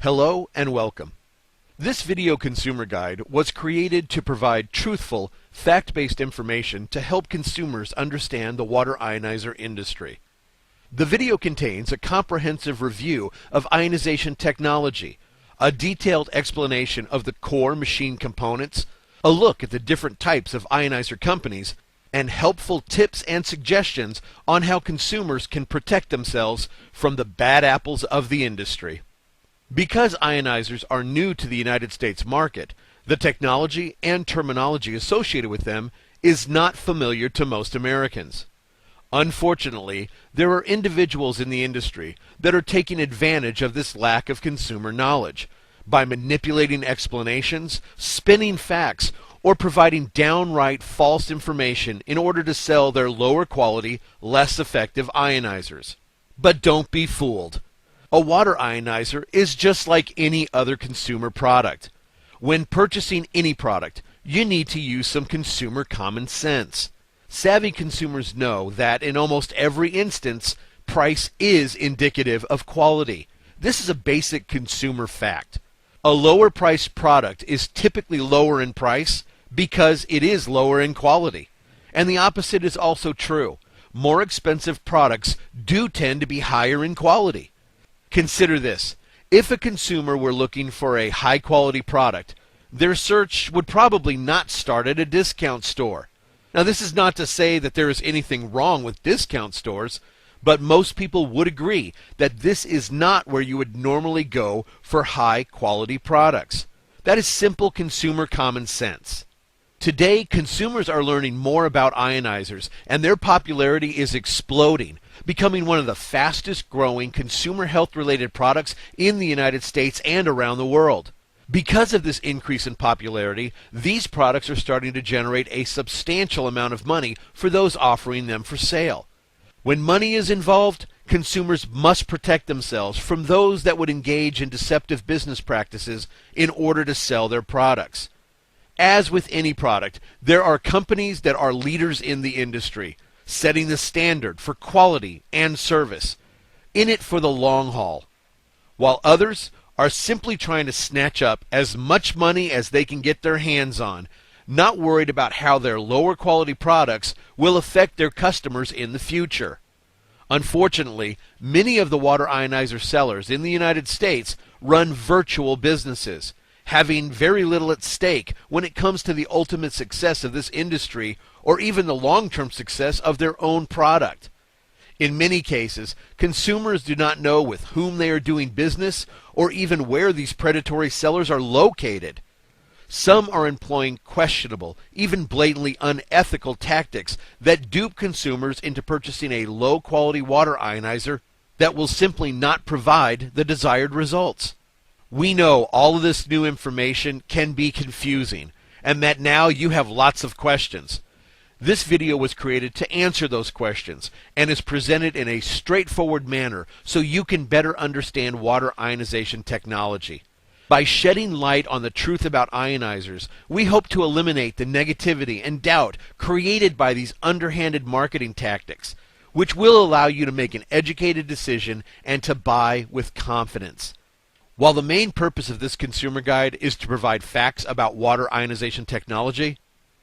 Hello and welcome. This video consumer guide was created to provide truthful, fact-based information to help consumers understand the water ionizer industry. The video contains a comprehensive review of ionization technology, a detailed explanation of the core machine components, a look at the different types of ionizer companies, and helpful tips and suggestions on how consumers can protect themselves from the bad apples of the industry. Because ionizers are new to the United States market, the technology and terminology associated with them is not familiar to most Americans. Unfortunately, there are individuals in the industry that are taking advantage of this lack of consumer knowledge by manipulating explanations, spinning facts, or providing downright false information in order to sell their lower quality, less effective ionizers. But don't be fooled. A water ionizer is just like any other consumer product. When purchasing any product, you need to use some consumer common sense. Savvy consumers know that in almost every instance, price is indicative of quality. This is a basic consumer fact. A lower priced product is typically lower in price because it is lower in quality. And the opposite is also true. More expensive products do tend to be higher in quality. Consider this. If a consumer were looking for a high quality product, their search would probably not start at a discount store. Now, this is not to say that there is anything wrong with discount stores, but most people would agree that this is not where you would normally go for high quality products. That is simple consumer common sense. Today, consumers are learning more about ionizers, and their popularity is exploding, becoming one of the fastest growing consumer health related products in the United States and around the world. Because of this increase in popularity, these products are starting to generate a substantial amount of money for those offering them for sale. When money is involved, consumers must protect themselves from those that would engage in deceptive business practices in order to sell their products. As with any product, there are companies that are leaders in the industry, setting the standard for quality and service, in it for the long haul, while others are simply trying to snatch up as much money as they can get their hands on, not worried about how their lower quality products will affect their customers in the future. Unfortunately, many of the water ionizer sellers in the United States run virtual businesses, having very little at stake when it comes to the ultimate success of this industry or even the long-term success of their own product. In many cases, consumers do not know with whom they are doing business or even where these predatory sellers are located. Some are employing questionable, even blatantly unethical tactics that dupe consumers into purchasing a low-quality water ionizer that will simply not provide the desired results. We know all of this new information can be confusing, and that now you have lots of questions. This video was created to answer those questions and is presented in a straightforward manner so you can better understand water ionization technology. By shedding light on the truth about ionizers, we hope to eliminate the negativity and doubt created by these underhanded marketing tactics, which will allow you to make an educated decision and to buy with confidence. While the main purpose of this consumer guide is to provide facts about water ionization technology,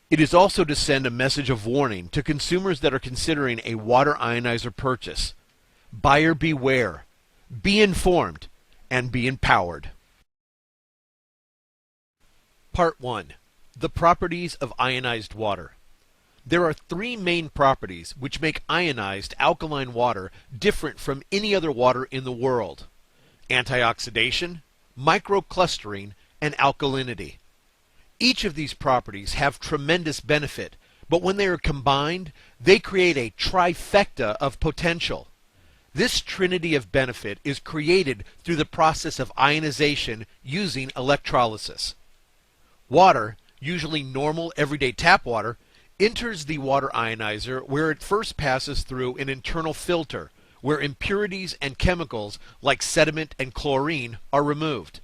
it is also to send a message of warning to consumers that are considering a water ionizer purchase. Buyer beware, be informed, and be empowered. Part 1. The properties of ionized water. There are three main properties which make ionized alkaline water different from any other water in the world: antioxidation, microclustering, and alkalinity. Each of these properties have tremendous benefit, but when they are combined, they create a trifecta of potential. This trinity of benefit is created through the process of ionization using electrolysis. Water, usually normal everyday tap water, enters the water ionizer where it first passes through an internal filter, where impurities and chemicals like sediment and chlorine are removed.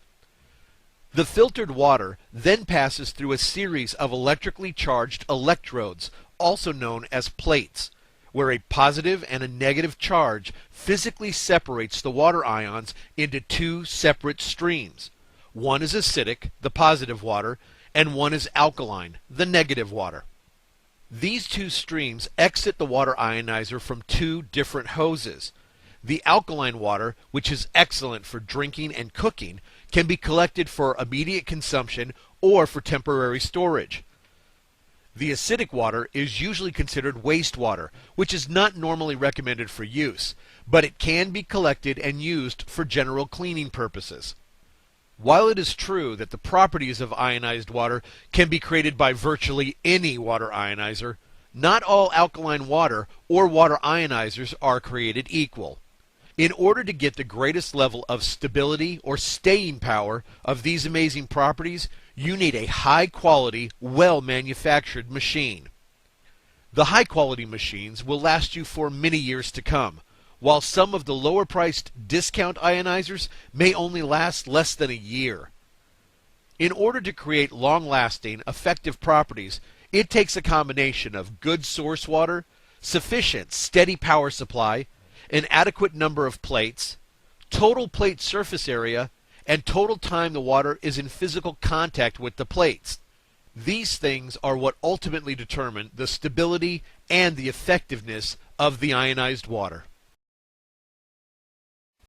The filtered water then passes through a series of electrically charged electrodes, also known as plates, where a positive and a negative charge physically separates the water ions into two separate streams. One is acidic, the positive water, and one is alkaline, the negative water. These two streams exit the water ionizer from two different hoses. The alkaline water, which is excellent for drinking and cooking, can be collected for immediate consumption or for temporary storage. The acidic water is usually considered wastewater, which is not normally recommended for use, but it can be collected and used for general cleaning purposes. While it is true that the properties of ionized water can be created by virtually any water ionizer, not all alkaline water or water ionizers are created equal. In order to get the greatest level of stability or staying power of these amazing properties, you need a high-quality, well-manufactured machine. The high-quality machines will last you for many years to come, while some of the lower-priced discount ionizers may only last less than a year. In order to create long-lasting, effective properties, it takes a combination of good source water, sufficient steady power supply, an adequate number of plates, total plate surface area, and total time the water is in physical contact with the plates. These things are what ultimately determine the stability and the effectiveness of the ionized water.